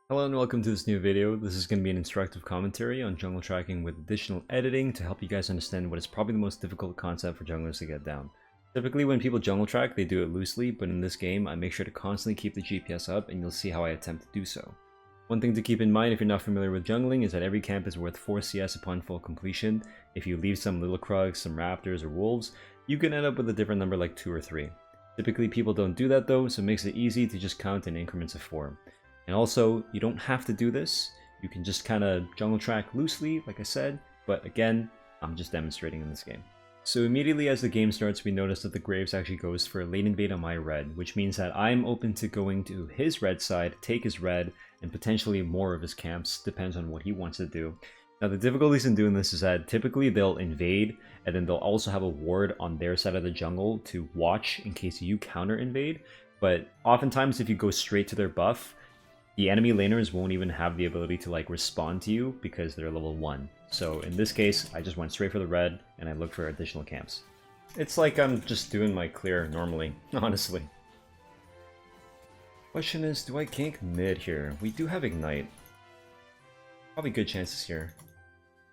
Hello and welcome to this new video. This is going to be an instructive commentary on jungle tracking with additional editing to help you guys understand what is probably the most difficult concept for junglers to get down. Typically when people jungle track, they do it loosely, but in this game I make sure to constantly keep the GPS up and you'll see how I attempt to do so. One thing to keep in mind if you're not familiar with jungling is that every camp is worth 4 CS upon full completion. If you leave some little krugs, some raptors, or wolves, you can end up with a different number like 2 or 3. Typically people don't do that though, so it makes it easy to just count in increments of 4. And also, you don't have to do this. You can just kind of jungle track loosely, like I said, but again, I'm just demonstrating in this game. So immediately as the game starts, we notice that the Graves actually goes for a lane invade on my red, which means that I'm open to going to his red side, take his red, and potentially more of his camps, depends on what he wants to do. Now the difficulties in doing this is that typically they'll invade, and then they'll also have a ward on their side of the jungle to watch in case you counter invade, but oftentimes if you go straight to their buff, the enemy laners won't even have the ability to like respond to you because they're level 1. So in this case, I just went straight for the red and I looked for additional camps. It's like I'm just doing my clear normally, honestly. Question is, do I gank mid here? We do have Ignite. Probably good chances here.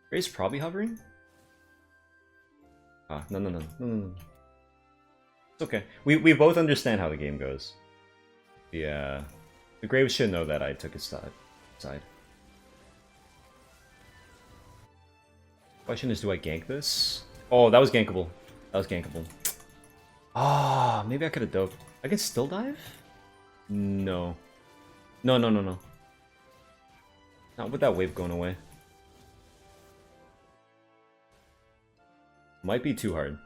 Graves probably hovering? No. It's okay. We both understand how the game goes. Yeah. The Graves should know that I took his side. Question is, do I gank this? Oh, that was gankable. That was gankable. Ah, maybe I could have doped. I can still dive? No. No. Not with that wave going away. Might be too hard.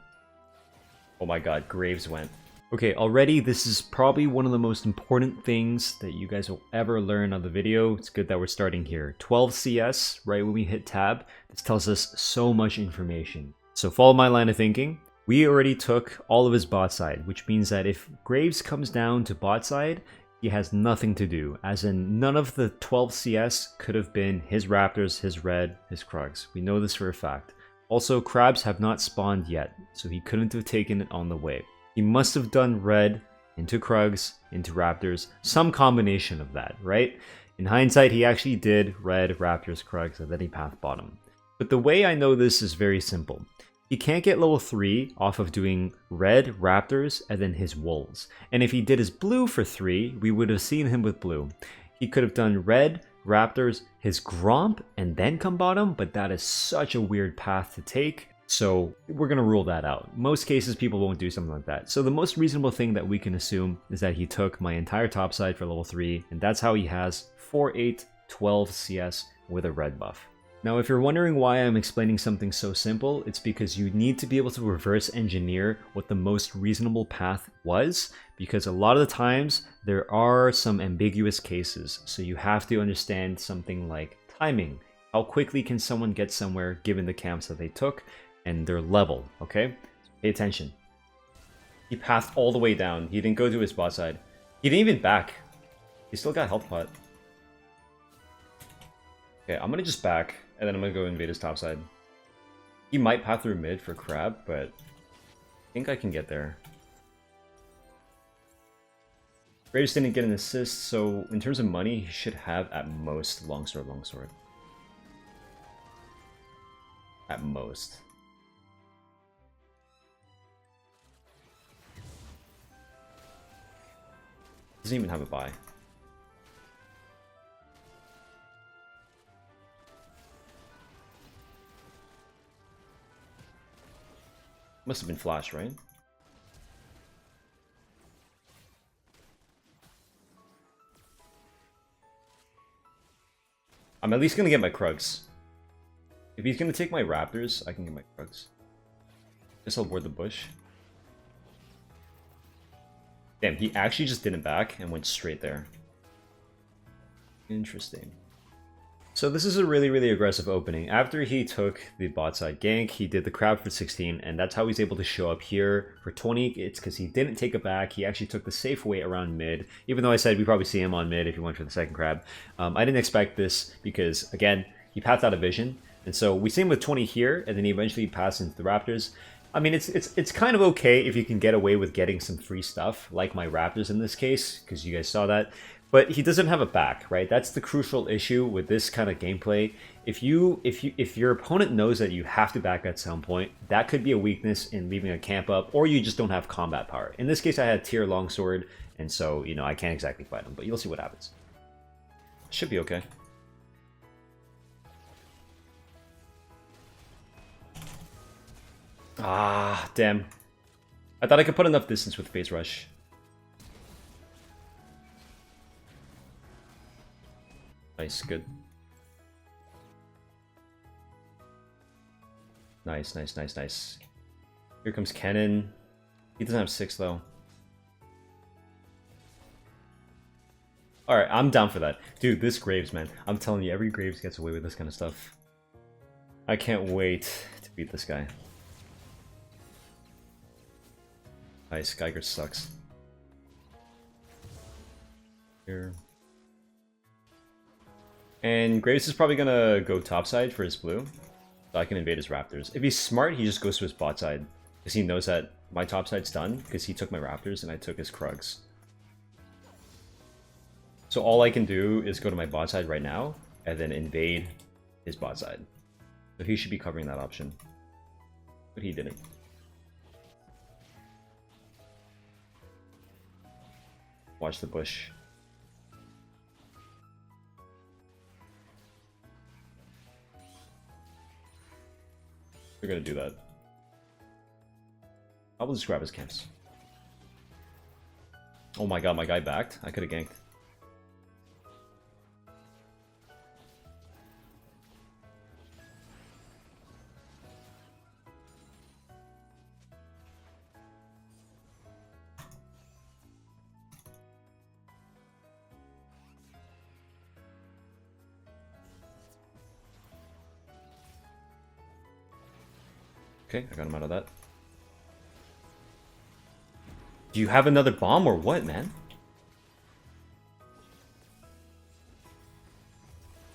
Oh my god, Graves went. Okay, already this is probably one of the most important things that you guys will ever learn on the video. It's good that we're starting here. 12 CS, right when we hit tab, this tells us so much information. So follow my line of thinking. We already took all of his bot side, which means that if Graves comes down to bot side, he has nothing to do. As in, none of the 12 CS could have been his Raptors, his Red, his Krugs. We know this for a fact. Also, crabs have not spawned yet, so he couldn't have taken it on the way. He must have done red into Krugs, into Raptors, some combination of that, right? In hindsight, he actually did red, Raptors, Krugs, and then he path bottom. But the way I know this is very simple. He can't get level 3 off of doing red, Raptors, and then his wolves. And if he did his blue for 3, we would have seen him with blue. He could have done red, Raptors, his Gromp, and then come bottom, but that is such a weird path to take. So we're going to rule that out. Most cases people won't do something like that. So the most reasonable thing that we can assume is that he took my entire top side for level 3, and that's how he has 4, 8, 12 CS with a red buff. Now if you're wondering why I'm explaining something so simple, it's because you need to be able to reverse engineer what the most reasonable path was, because a lot of the times there are some ambiguous cases. So you have to understand something like timing. How quickly can someone get somewhere given the camps that they took? And their level, okay? So pay attention. He pathed all the way down. He didn't go to his bot side. He didn't even back. He still got health pot. Okay, I'm gonna just back, and then I'm gonna go invade his top side. He might path through mid for crab, but I think I can get there. Graves didn't get an assist, so in terms of money, he should have at most longsword. At most. Doesn't even have a buy. Must have been flash, right? I'm at least gonna get my Krugs. If he's gonna take my Raptors, I can get my Krugs. Guess I'll board the bush. Damn, he actually just didn't back and went straight there. Interesting. So this is a really aggressive opening. After he took the bot side gank, he did the crab for 16, and that's how he's able to show up here for 20. It's because he didn't take it back. He actually took the safe way around mid, even though I said we probably see him on mid if he went for the second crab. I didn't expect this because, again, he pathed out of vision. And so we see him with 20 here, and then he eventually passed into the Raptors. I mean, it's kind of okay if you can get away with getting some free stuff, like my Raptors in this case, because you guys saw that. But he doesn't have a back, right? That's the crucial issue with this kind of gameplay. If your opponent knows that you have to back at some point, that could be a weakness in leaving a camp up, or you just don't have combat power. In this case, I had tier longsword, and so I can't exactly fight him. But you'll see what happens. Should be okay. Ah, damn. I thought I could put enough distance with phase rush. Nice, good. Nice, nice, nice, nice. Here comes Cannon. He doesn't have 6 though. Alright, I'm down for that. Dude, this Graves, man. I'm telling you, every Graves gets away with this kind of stuff. I can't wait to beat this guy. Nice, Geiger sucks. Here. And Graves is probably gonna go topside for his blue. So I can invade his Raptors. If he's smart, he just goes to his bot side. Because he knows that my topside's done. Because he took my Raptors and I took his Krugs. So all I can do is go to my bot side right now. And then invade his bot side. So he should be covering that option. But he didn't. Watch the bush. They're gonna do that. I will just grab his camps. Oh my god, my guy backed. I could have ganked. Okay, I got him out of that. Do you have another bomb or what, man?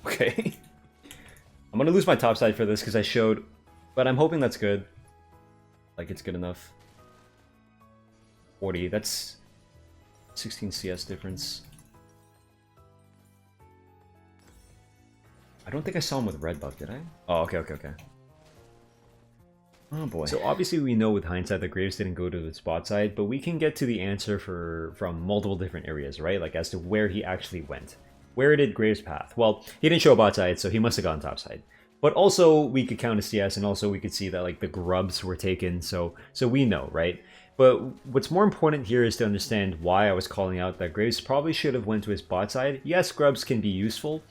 Okay. I'm gonna lose my top side for this because I showed, but I'm hoping that's good. Like, it's good enough. 40, that's 16 CS difference. I don't think I saw him with red buff, did I? Oh, okay, okay, okay. Oh boy. So obviously we know with hindsight that Graves didn't go to the spot side, but we can get to the answer from multiple different areas, right? Like as to where he actually went. Where did Graves path? Well, he didn't show bot side, so he must have gone top side. But also we could count a CS, and also we could see that like the grubs were taken, so we know, right? But what's more important here is to understand why I was calling out that Graves probably should have went to his bot side. Yes, grubs can be useful,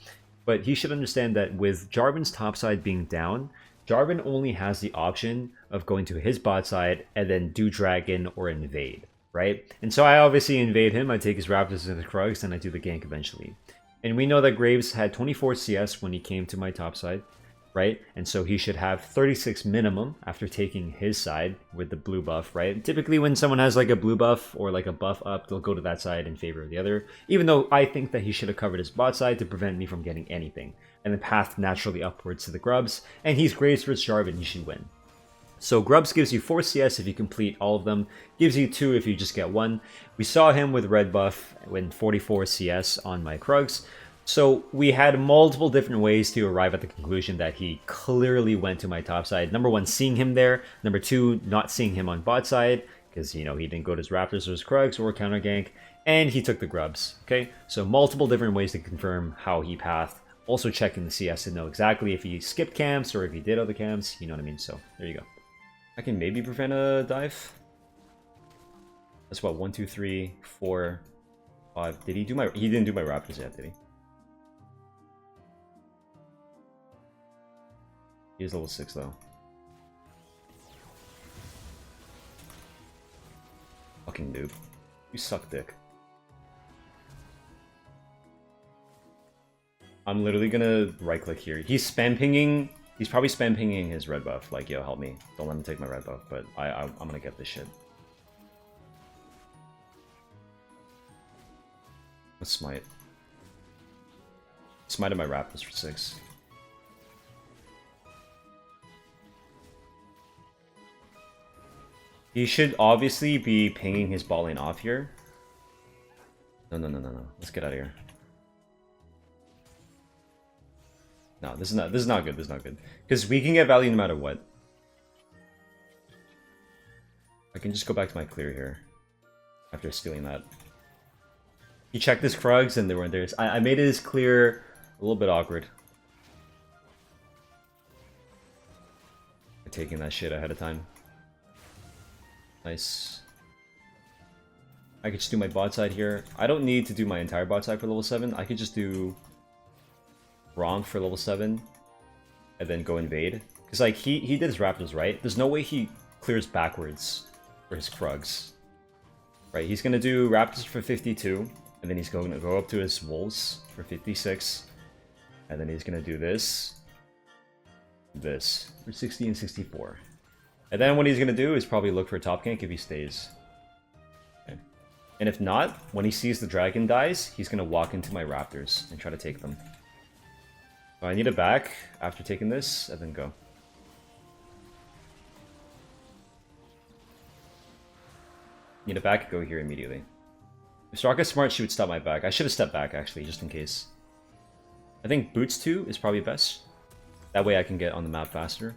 but he should understand that with Jarvan's top side being down, Jarvan only has the option of going to his bot side and then do dragon or invade, right? And so I obviously invade him, I take his Raptors and his Krugs, and I do the gank eventually. And we know that Graves had 24 CS when he came to my top side, right? And so he should have 36 minimum after taking his side with the blue buff, right? Typically when someone has like a blue buff or like a buff up, they'll go to that side in favor of the other, even though I think that he should have covered his bot side to prevent me from getting anything, and then path naturally upwards to the grubs, and he's Graves versus Jarvan, he should win. So grubs gives you 4 CS if you complete all of them, gives you 2 if you just get 1. We saw him with red buff when 44 CS on my Krugs. So we had multiple different ways to arrive at the conclusion that he clearly went to my top side. Number 1, seeing him there. Number 2, not seeing him on bot side, because he didn't go to his Raptors or his Krugs or counter gank, and he took the grubs. Okay, so multiple different ways to confirm how he pathed. Also checking the CS to know exactly if he skipped camps or if he did other camps. You know what I mean? So there you go. I can maybe prevent a dive. That's what, 1, 2, 3, 4, 5. Did he do my? He didn't do my Raptors yet, did he? He is level 6 though. Fucking noob. You suck dick. I'm literally gonna right click here. He's spam pinging. He's probably spam pinging his red buff. Like, yo, help me. Don't let him take my red buff. But I'm gonna get this shit. Let's smite. Smited my Raptors for 6. He should obviously be pinging his bot lane off here. No. Let's get out of here. No, this is not good. This is not good. Because we can get value no matter what. I can just go back to my clear here. After stealing that. He checked his Krugs and they weren't there. I made his clear a little bit awkward. Taking that shit ahead of time. Nice. I could just do my bot side here. I don't need to do my entire bot side for level 7. I could just do Romp for level 7 and then go invade. Because like he did his Raptors, right? There's no way he clears backwards for his Krugs. Right, he's gonna do Raptors for 52, and then he's going to go up to his Wolves for 56. And then he's gonna do this for 60 and 64. And then what he's gonna do is probably look for a top gank if he stays. Okay. And if not, when he sees the dragon dies, he's gonna walk into my Raptors and try to take them. So I need it back after taking this, and then go. Need it back, go here immediately. If Soraka's smart, she would stop my back. I should have stepped back, actually, just in case. I think Boots 2 is probably best. That way I can get on the map faster.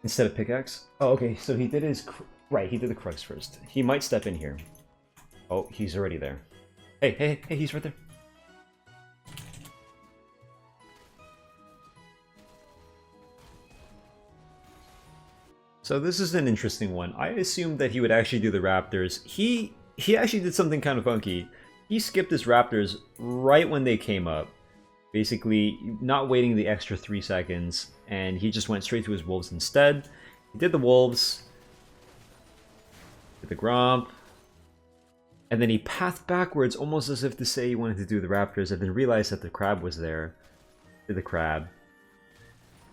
Instead of pickaxe. Oh, okay, so he did his... Right, he did the Krugs first. He might step in here. Oh, he's already there. Hey, he's right there. So this is an interesting one. I assumed that he would actually do the Raptors. He actually did something kind of funky. He skipped his Raptors right when they came up. Basically, not waiting the extra 3 seconds, and he just went straight to his Wolves instead. He did the Wolves, did the Gromp, and then he pathed backwards, almost as if to say he wanted to do the Raptors, and then realized that the Crab was there. Did the Crab.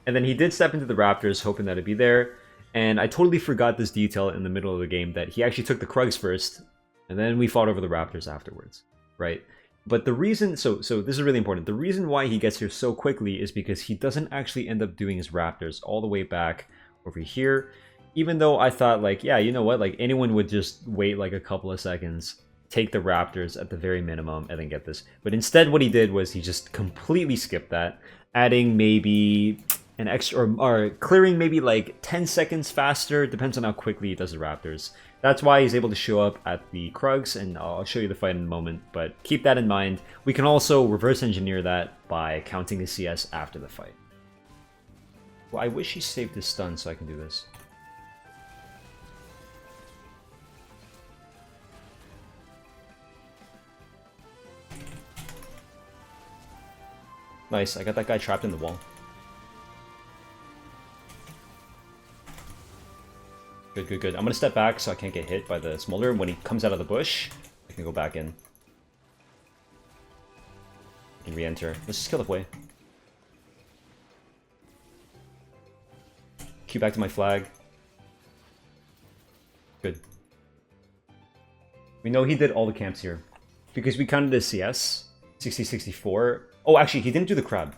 And then he did step into the Raptors, hoping that it'd be there. And I totally forgot this detail in the middle of the game, that he actually took the Krugs first, and then we fought over the Raptors afterwards, right? But the reason, so this is really important, the reason why he gets here so quickly is because he doesn't actually end up doing his Raptors all the way back over here, even though I thought like, yeah, you know what, like anyone would just wait like a couple of seconds, take the Raptors at the very minimum, and then get this. But instead what he did was he just completely skipped that, adding maybe an extra, or clearing maybe like 10 seconds faster, depends on how quickly he does the Raptors. That's why he's able to show up at the Krugs, and I'll show you the fight in a moment, but keep that in mind. We can also reverse engineer that by counting the CS after the fight. Well, I wish he saved his stun so I can do this. Nice, I got that guy trapped in the wall. Good. I'm gonna step back so I can't get hit by the smolder. When he comes out of the bush, I can go back in. I can re-enter. Let's just kill the play. Q back to my flag. Good. We know he did all the camps here. Because we counted his CS. 60-64. Oh, actually, he didn't do the crab.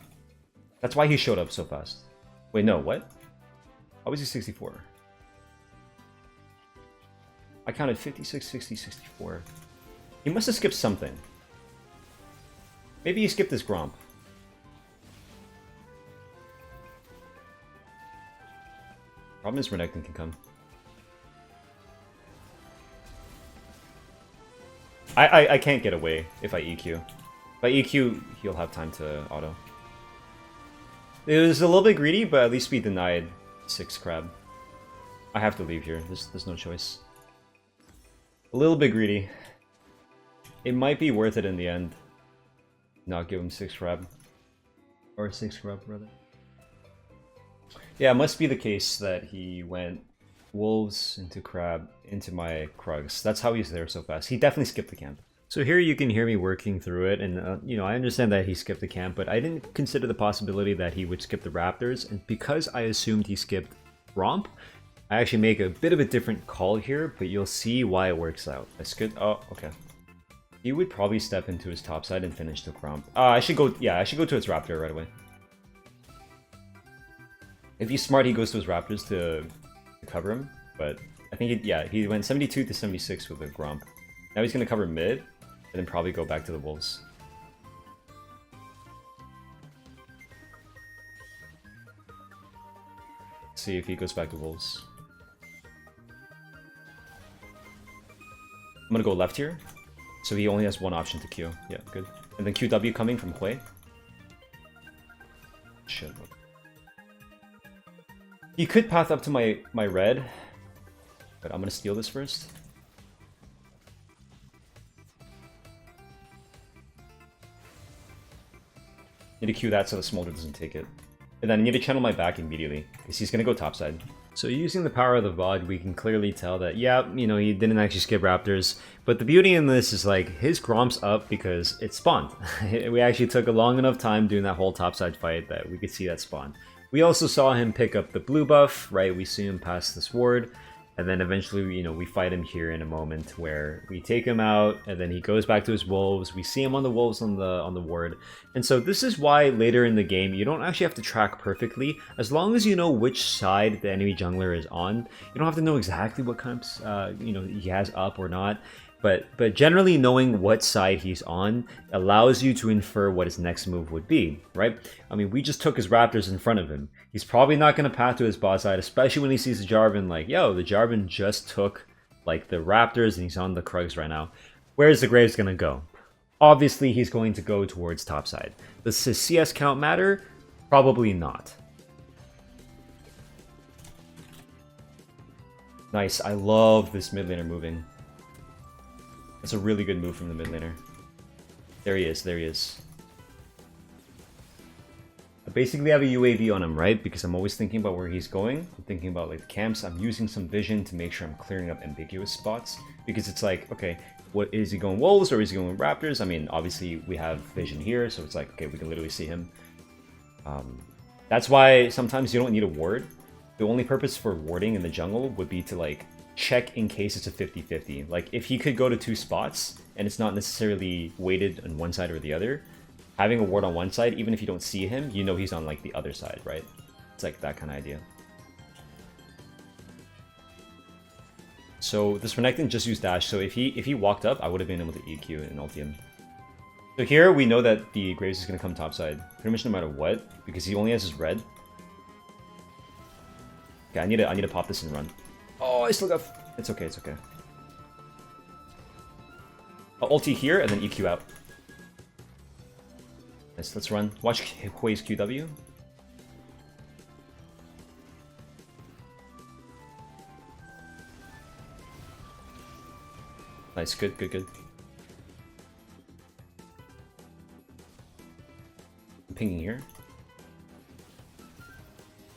That's why he showed up so fast. Wait, no, what? How was he 64? I counted 56, 60, 64. He must have skipped something. Maybe he skipped his Gromp. Problem is Renekton can come. I can't get away if I EQ. If I EQ, he'll have time to auto. It was a little bit greedy, but at least we denied 6 crab. I have to leave here. There's no choice. A little bit greedy. It might be worth it in the end. Not give him 6 crab. Or 6 crab, rather. Yeah, it must be the case that he went Wolves into crab into my Krugs. That's how he's there so fast. He definitely skipped the camp. So here you can hear me working through it, and you know, I understand that he skipped the camp, but I didn't consider the possibility that he would skip the Raptors, and because I assumed he skipped Romp, I actually make a bit of a different call here, but you'll see why it works out. That's good. Oh, okay. He would probably step into his top side and finish the Romp. I should go, yeah, I should go to his Raptor right away. If he's smart, he goes to his Raptors to cover him, but I think, he went 72 to 76 with the Gromp. Now he's going to cover mid. And then probably go back to the wolves. See if he goes back to wolves. I'm gonna go left here. So he only has one option to Q. Yeah, good. And then QW coming from Hui. Shit. He could path up to my red. But I'm gonna steal this first. Need to Q that so the smolder doesn't take it. And then I need to channel my back immediately, because he's gonna go topside. So using the power of the VOD, we can clearly tell that, yeah, you know, he didn't actually skip Raptors. But the beauty in this is, like, his Gromp's up because it spawned. We actually took a long enough time doing that whole topside fight that we could see that spawn. We also saw him pick up the blue buff, right? We see him pass this ward. And then eventually, you know, we fight him here in a moment where we take him out, and then he goes back to his wolves. We see him on the wolves on the ward. And so this is why later in the game, you don't actually have to track perfectly. As long as you know which side the enemy jungler is on, you don't have to know exactly what camps, you know, he has up or not. But generally knowing what side he's on allows you to infer what his next move would be, right? I mean, we just took his Raptors in front of him. He's probably not going to path to his bot side, especially when he sees the Jarvan like, yo, the Jarvan just took like the Raptors and he's on the Krugs right now. Where's the Graves going to go? Obviously, he's going to go towards top side. Does his CS count matter? Probably not. Nice. I love this mid laner moving. That's a really good move from the mid laner. There he is, there he is. I basically have a UAV on him, right? Because I'm always thinking about where he's going. I'm thinking about like the camps. I'm using some vision to make sure I'm clearing up ambiguous spots. Because it's like, okay, what is he going wolves or is he going raptors? I mean, obviously we have vision here, so it's like, okay, we can literally see him. That's why sometimes you don't need a ward. The only purpose for warding in the jungle would be to like check in case it's a 50-50. Like if he could go to two spots and it's not necessarily weighted on one side or the other, having a ward on one side, even if you don't see him, you know he's on like the other side, right? It's like that kind of idea. So this Renekton just used dash, so if he walked up, I would have been able to EQ and ulti him. So here we know that the Graves is going to come topside, pretty much no matter what, because he only has his red. Okay, I need to pop this and run. Oh, I still got... It's okay, it's okay. I'll ulti here and then EQ out. Nice, let's run. Watch Hui's QW. Nice, good, good, good. I'm pinging here.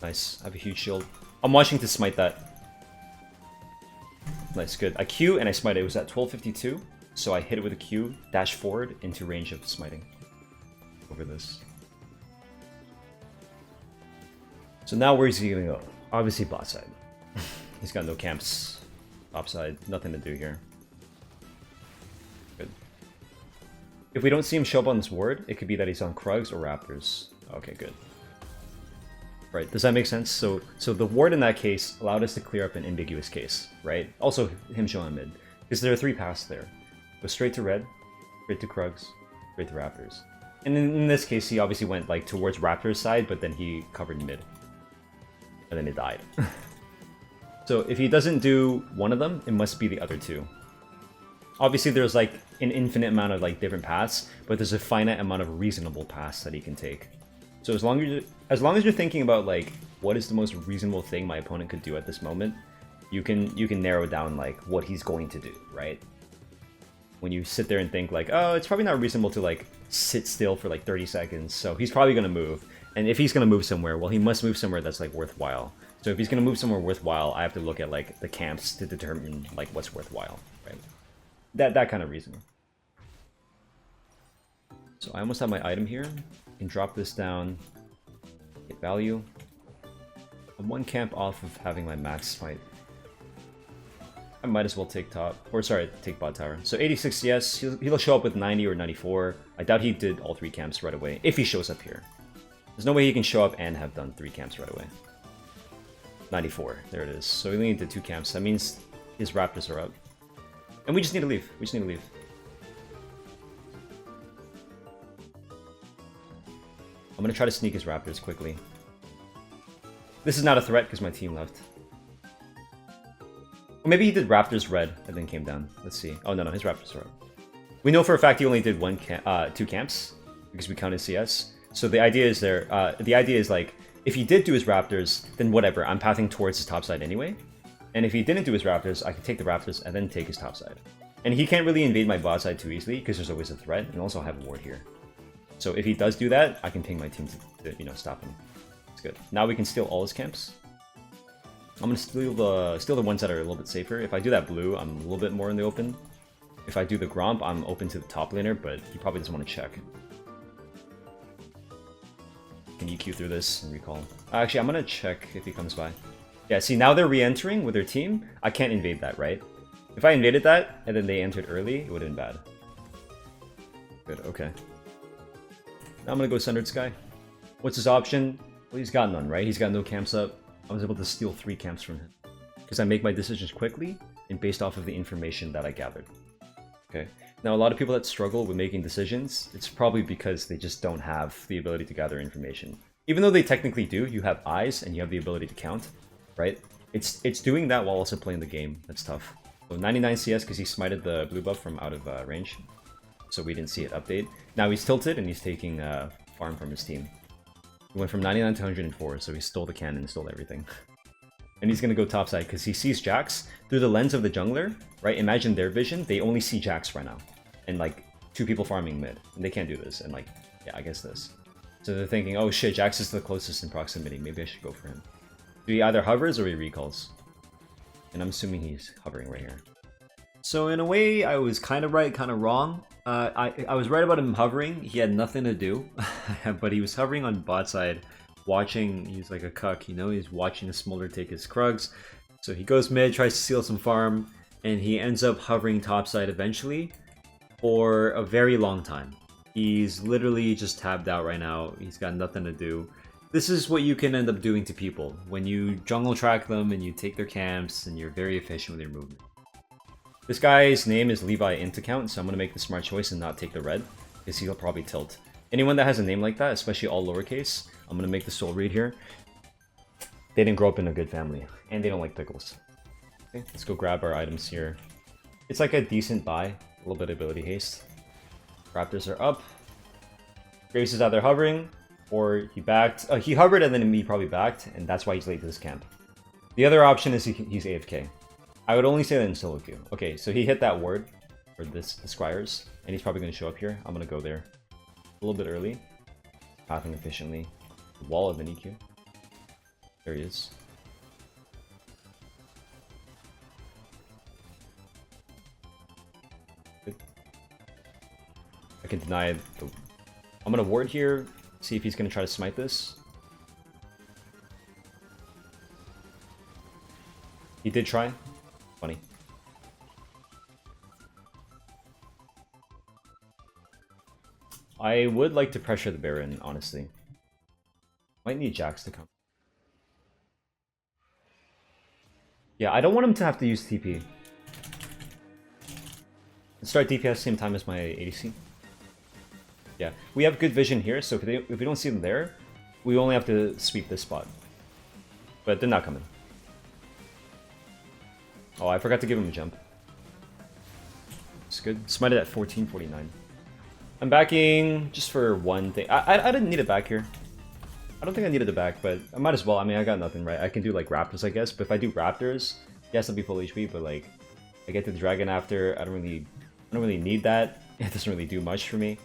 Nice, I have a huge shield. I'm watching to smite that. Nice, good. I Q and I smite it. It was at 1252, so I hit it with a Q, dash forward into range of smiting over this. So now where's he gonna go? Obviously bot side. He's got no camps. Top side, nothing to do here. Good. If we don't see him show up on this ward, it could be that he's on Krugs or Raptors. Okay, good. Right, does that make sense? So the ward in that case allowed us to clear up an ambiguous case, right? Also him showing mid. Because there are three paths there. Go straight to red, straight to Krugs, straight to Raptors. And in this case, he obviously went like towards Raptors side, but then he covered mid. And then it died. So if he doesn't do one of them, it must be the other two. Obviously there's like an infinite amount of like different paths, but there's a finite amount of reasonable paths that he can take. So as long as you're thinking about like what is the most reasonable thing my opponent could do at this moment, you can narrow down like what he's going to do, right? When you sit there and think like, oh, it's probably not reasonable to like sit still for like 30 seconds, so he's probably gonna move. And if he's gonna move somewhere, well, he must move somewhere that's like worthwhile. So if he's gonna move somewhere worthwhile, I have to look at like the camps to determine like what's worthwhile, right? That kind of reasoning. So I almost have my item here. I can drop this down, get value. I'm one camp off of having my max fight. I might as well take top, or sorry, take bot tower. So 86, yes, he'll show up with 90 or 94. I doubt he did all three camps right away, if he shows up here. There's no way he can show up and have done three camps right away. 94, there it is. So we only did two camps. That means his Raptors are up. And we just need to leave. We just need to leave. I'm gonna try to sneak his Raptors quickly. This is not a threat because my team left. Or maybe he did Raptors red and then came down. Let's see. Oh, no, his Raptors are red. We know for a fact he only did 2 camps because we counted CS. So the idea is like, if he did do his Raptors, then whatever, I'm pathing towards his top side anyway. And if he didn't do his Raptors, I can take the Raptors and then take his top side. And he can't really invade my bot side too easily because there's always a threat, and also I have a ward here. So if he does do that, I can ping my team to stop him. It's good. Now we can steal all his camps. I'm gonna steal the ones that are a little bit safer. If I do that blue, I'm a little bit more in the open. If I do the Gromp, I'm open to the top laner, but he probably doesn't want to check. Can EQ through this and recall. Actually, I'm gonna check if he comes by. Yeah, see, now they're re-entering with their team. I can't invade that, right? If I invaded that, and then they entered early, it would have been bad. Good, okay. Now I'm gonna go Sundered Sky. What's his option? Well, he's got none, right? He's got no camps up. I was able to steal 3 camps from him. Because I make my decisions quickly, and based off of the information that I gathered. Okay. Now, a lot of people that struggle with making decisions, it's probably because they just don't have the ability to gather information. Even though they technically do, you have eyes, and you have the ability to count, right? It's doing that while also playing the game. That's tough. So 99 CS because he smited the blue buff from out of range. So we didn't see it update. Now he's tilted and he's taking farm from his team. He went from 99 to 104, so he stole the cannon, stole everything. And he's gonna go topside because he sees Jax through the lens of the jungler, right? Imagine their vision, they only see Jax right now. And like 2 people farming mid. And they can't do this. And like, yeah, I guess this. So they're thinking, oh shit, Jax is the closest in proximity. Maybe I should go for him. So he either hovers or he recalls. And I'm assuming he's hovering right here. So in a way, I was kind of right, kind of wrong. I was right about him hovering. He had nothing to do. But he was hovering on bot side, watching. He's like a cuck, you know? He's watching the Smolder take his Krugs. So he goes mid, tries to steal some farm, and he ends up hovering top side eventually for a very long time. He's literally just tabbed out right now. He's got nothing to do. This is what you can end up doing to people when you jungle track them and you take their camps and you're very efficient with your movement. This guy's name is Levi Int account, so I'm going to make the smart choice and not take the red, because he'll probably tilt. Anyone that has a name like that, especially all lowercase, I'm going to make the soul read here. They didn't grow up in a good family, and they don't like pickles. Okay, let's go grab our items here. It's like a decent buy, a little bit of ability haste. Raptors are up. Graves is either hovering, or he backed. He hovered and then he probably backed, and that's why he's late to this camp. The other option is he's AFK. I would only say that in solo queue. Okay, so he hit that ward for the Squires, and he's probably going to show up here. I'm going to go there a little bit early, pathing efficiently. Wall of an EQ. There he is. Good. I can deny the... I'm going to ward here. See if he's going to try to smite this. He did try. Funny. I would like to pressure the Baron, honestly. Might need Jax to come. Yeah, I don't want him to have to use TP. Let's start DPS same time as my ADC. Yeah, we have good vision here, so if we don't see them there, we only have to sweep this spot. But they're not coming. Oh, I forgot to give him a jump. It's good. Smited at 1449. I'm backing just for one thing. I didn't need it back here. I don't think I needed it back, but I might as well. I mean, I got nothing, right? I can do like Raptors, I guess. But if I do Raptors, yes, I'll be full HP. But like, I get to the Dragon after. I don't really need that. It doesn't really do much for me.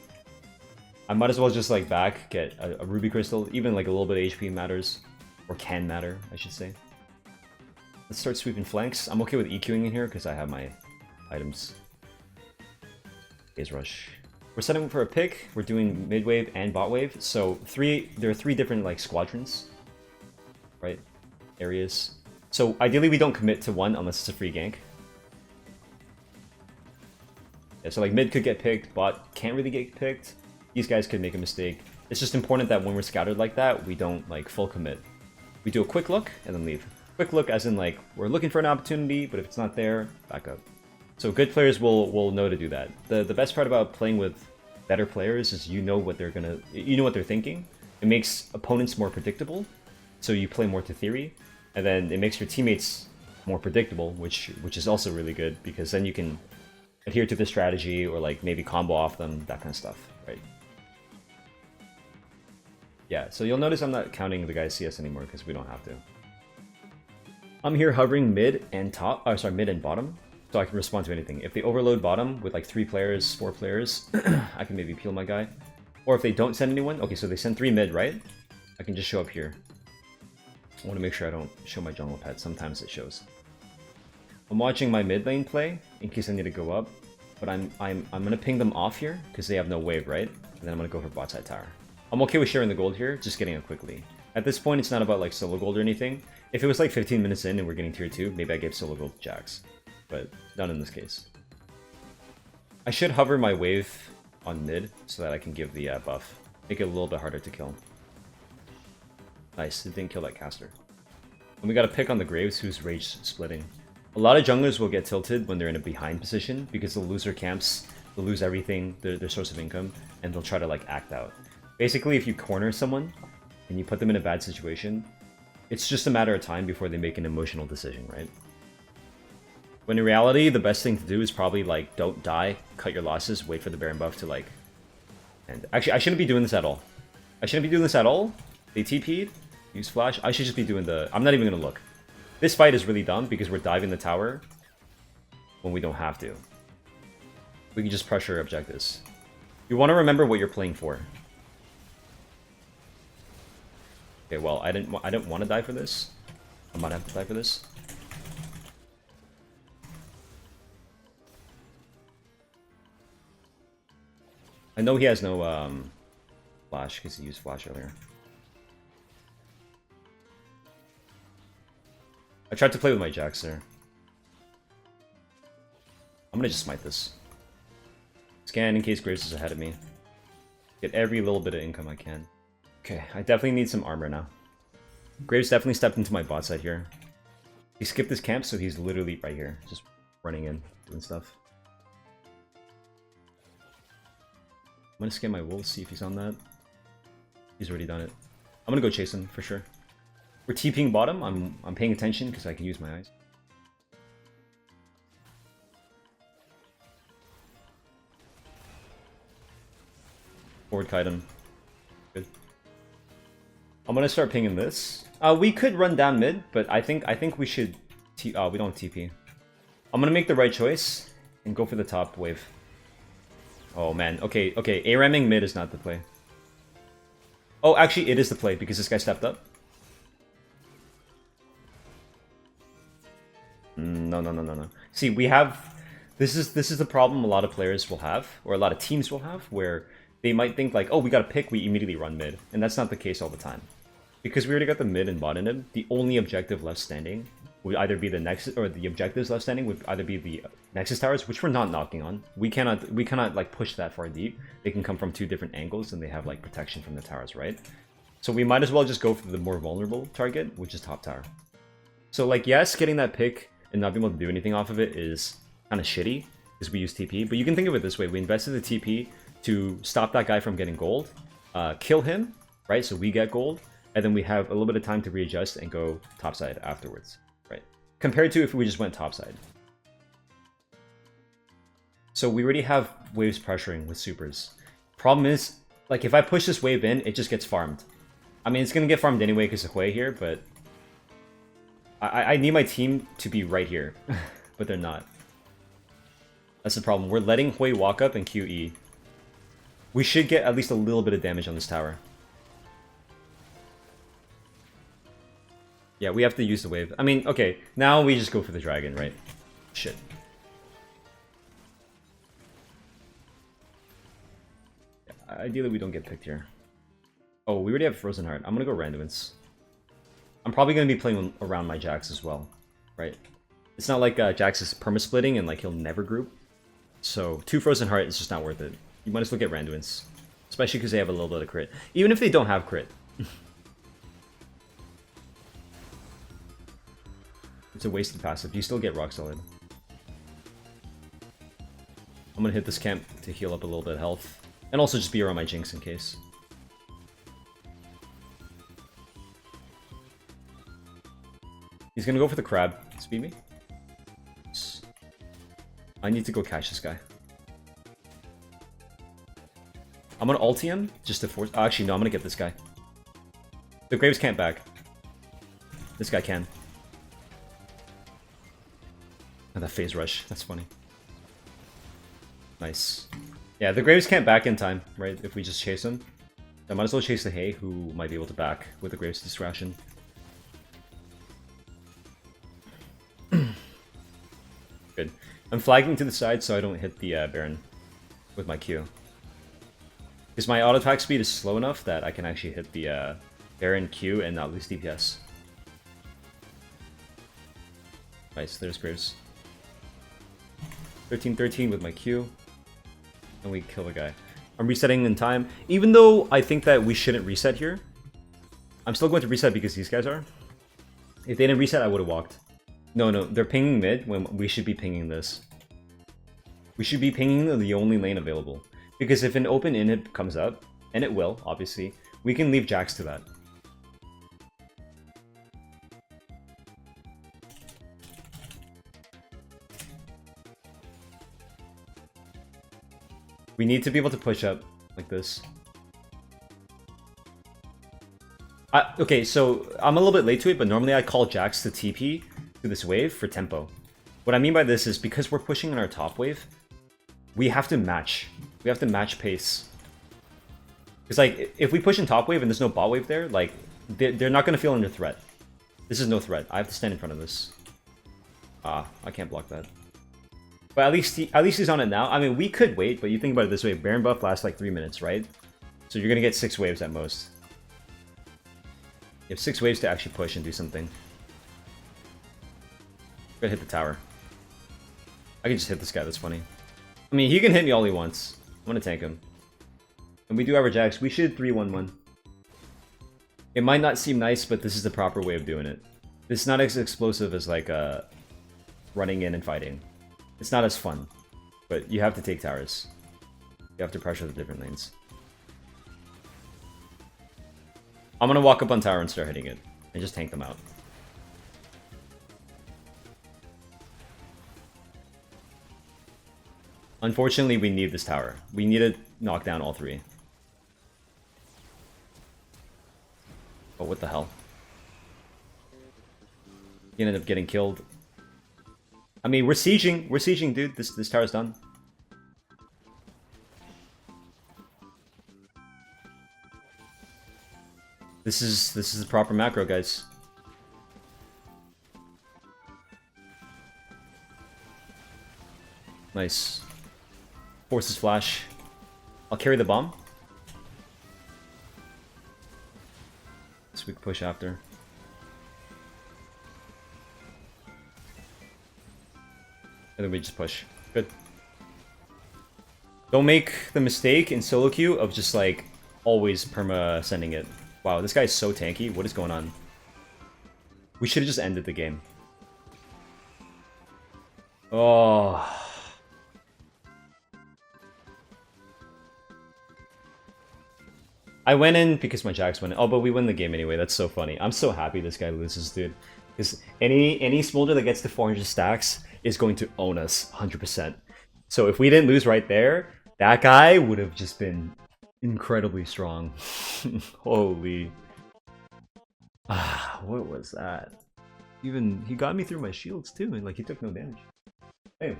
I might as well just like back, get a Ruby Crystal. Even like a little bit of HP matters, or can matter, I should say. Let's start sweeping flanks. I'm okay with EQing in here because I have my items. Phase rush. We're setting up for a pick. We're doing mid wave and bot wave. So there are 3 different like squadrons, right? Areas. So ideally we don't commit to one unless it's a free gank. Yeah, so like mid could get picked, bot can't really get picked. These guys could make a mistake. It's just important that when we're scattered like that, we don't like full commit. We do a quick look and then leave. Quick look as in like we're looking for an opportunity, but if it's not there, back up. So good players will know to do that. The best part about playing with better players is you know what they're thinking. it makes opponents more predictable, so you play more to theory, and then it makes your teammates more predictable, which is also really good, because then you can adhere to the strategy, or like maybe combo off them, that kind of stuff, right? Yeah, so you'll notice I'm not counting the guy's CS anymore, because we don't have to. I'm here hovering mid and top, mid and bottom, so I can respond to anything. If they overload bottom with like 3 players, 4 players, I can maybe peel my guy. Or if they don't send anyone, okay, so they send 3 mid, right? I can just show up here. I want to make sure I don't show my jungle pet. Sometimes it shows. I'm watching my mid lane play in case I need to go up, but I'm gonna ping them off here because they have no wave, right? And then I'm gonna go for bot side tower. I'm okay with sharing the gold here, just getting it quickly. At this point, it's not about like solo gold or anything. If it was like 15 minutes in and we're getting tier 2, maybe I gave solo gold to Jax, but not in this case. I should hover my wave on mid so that I can give the buff. Make it a little bit harder to kill. Nice, it didn't kill that caster. And we got a pick on the Graves who's rage splitting. A lot of junglers will get tilted when they're in a behind position because they'll lose their camps, they'll lose everything, their source of income, and they'll try to like act out. Basically, if you corner someone and you put them in a bad situation, it's just a matter of time before they make an emotional decision, right? When in reality, the best thing to do is probably like don't die, cut your losses, wait for the Baron buff to like end. Actually, I shouldn't be doing this at all. I shouldn't be doing this at all. They TP'd, use flash. I should just be doing the... I'm not even going to look. This fight is really dumb because we're diving the tower when we don't have to. We can just pressure objectives. You want to remember what you're playing for. Okay, well, I didn't want to die for this. I might have to die for this. I know he has no flash because he used flash earlier. I tried to play with my Jax there. I'm gonna just smite this. Scan in case Graves is ahead of me. Get every little bit of income I can. Okay, I definitely need some armor now. Graves definitely stepped into my bot side here. He skipped his camp, so he's literally right here. Just running in, doing stuff. I'm gonna scan my wolves, see if he's on that. He's already done it. I'm gonna go chase him, for sure. We're TPing bottom. I'm paying attention because I can use my eyes. Forward kite him. Good. I'm gonna start pinging this. We could run down mid, but I think we should. We don't have TP. I'm gonna make the right choice and go for the top wave. Oh man. Okay. A-ramming mid is not the play. Oh, actually, it is the play because this guy stepped up. No. See, we have... This is the problem a lot of players will have, or a lot of teams will have, where they might think like, oh, we got a pick, we immediately run mid. And that's not the case all the time. Because we already got the mid and bot in him, the only objective left standing would either be the Nexus, or the objectives left standing would either be the Nexus towers, which we're not knocking on. We cannot like push that far deep. They can come from 2 different angles and they have like protection from the towers, right? So we might as well just go for the more vulnerable target, which is top tower. So like, yes, getting that pick and not being able to do anything off of it is kind of shitty because we use TP. But you can think of it this way: we invested the TP to stop that guy from getting gold, kill him, right? So we get gold, and then we have a little bit of time to readjust and go topside afterwards, right? Compared to if we just went topside. So we already have waves pressuring with supers. Problem is, like, if I push this wave in, it just gets farmed. I mean, it's gonna get farmed anyway because of Hui here, but I need my team to be right here, but they're not. That's the problem. We're letting Hui walk up and QE. We should get at least a little bit of damage on this tower. Yeah, we have to use the wave. I mean, okay, now we just go for the dragon, right? Shit. Yeah, ideally, we don't get picked here. Oh, we already have Frozen Heart. I'm gonna go Randuin's. I'm probably gonna be playing around my Jax as well, right? It's not like Jax is perma-splitting and like he'll never group. So 2 Frozen Heart is just not worth it. You might as well get Randuin's. Especially because they have a little bit of crit. Even if they don't have crit. It's a wasted passive. You still get rock solid. I'm gonna hit this camp to heal up a little bit of health. And also just be around my Jinx in case. He's gonna go for the crab. Speed me. I need to go catch this guy. I'm gonna ulti him just to force. Oh, actually, no, I'm gonna get this guy. The Graves can't back. This guy can. Oh, that phase rush. That's funny. Nice. Yeah, the Graves can't back in time, right? If we just chase him. I might as well chase the Hay, who might be able to back with the Graves distraction. Good. I'm flagging to the side so I don't hit the Baron with my Q. Because my auto attack speed is slow enough that I can actually hit the Baron Q and not lose DPS. Nice, there's Graves. 13-13 with my Q. And we kill the guy. I'm resetting in time. Even though I think that we shouldn't reset here, I'm still going to reset because these guys are. If they didn't reset, I would have walked. No, they're pinging mid when we should be pinging this. We should be pinging the only lane available. Because if an open inhib comes up, and it will, obviously, we can leave Jax to that. We need to be able to push up like this. Okay, so I'm a little bit late to it, but normally I call Jax to TP to this wave for tempo. What I mean by this is because we're pushing in our top wave, we have to match. We have to match pace. Because like, if we push in top wave and there's no bot wave there, like, they're not going to feel under threat. This is no threat. I have to stand in front of this. Ah, I can't block that. But at least he's on it now. I mean, we could wait, but you think about it this way. Baron buff lasts like 3 minutes, right? So you're going to get 6 waves at most. You have 6 waves to actually push and do something. Gotta hit the tower. I can just hit this guy, that's funny. I mean, he can hit me all he wants. I'm gonna tank him. And we do have our Jax. We should 3-1-1. It might not seem nice, but this is the proper way of doing it. It's not as explosive as like running in and fighting. It's not as fun. But you have to take towers. You have to pressure the different lanes. I'm gonna walk up on tower and start hitting it. And just tank them out. Unfortunately, we need this tower. We need to knock down all 3. Oh, what the hell? He ended up getting killed. I mean, we're sieging. We're sieging, dude. This tower's done. This is the proper macro, guys. Nice. Forces flash. I'll carry the bomb. So we can push after. And then we just push. Good. Don't make the mistake in solo queue of just like always perma sending it. Wow, this guy's so tanky. What is going on? We should have just ended the game. Oh. I went in because my Jax went in. Oh, but we win the game anyway. That's so funny. I'm so happy this guy loses, dude. Because any smolder that gets to 400 stacks is going to own us 100%. So if we didn't lose right there, that guy would have just been incredibly strong. Holy. Ah, what was that? Even, he got me through my shields too, and like he took no damage. Hey.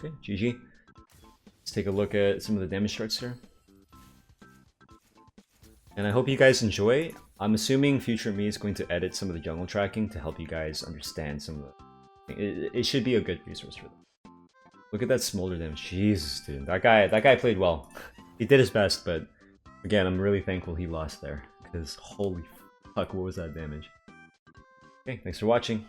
Okay, GG. Let's take a look at some of the damage charts here. And I hope you guys enjoy. I'm assuming future me is going to edit some of the jungle tracking to help you guys understand some of the... It should be a good resource for them. Look at that smolder damage. Jesus, dude. That guy played well. He did his best, but again, I'm really thankful he lost there. Because holy fuck, what was that damage? Okay, thanks for watching.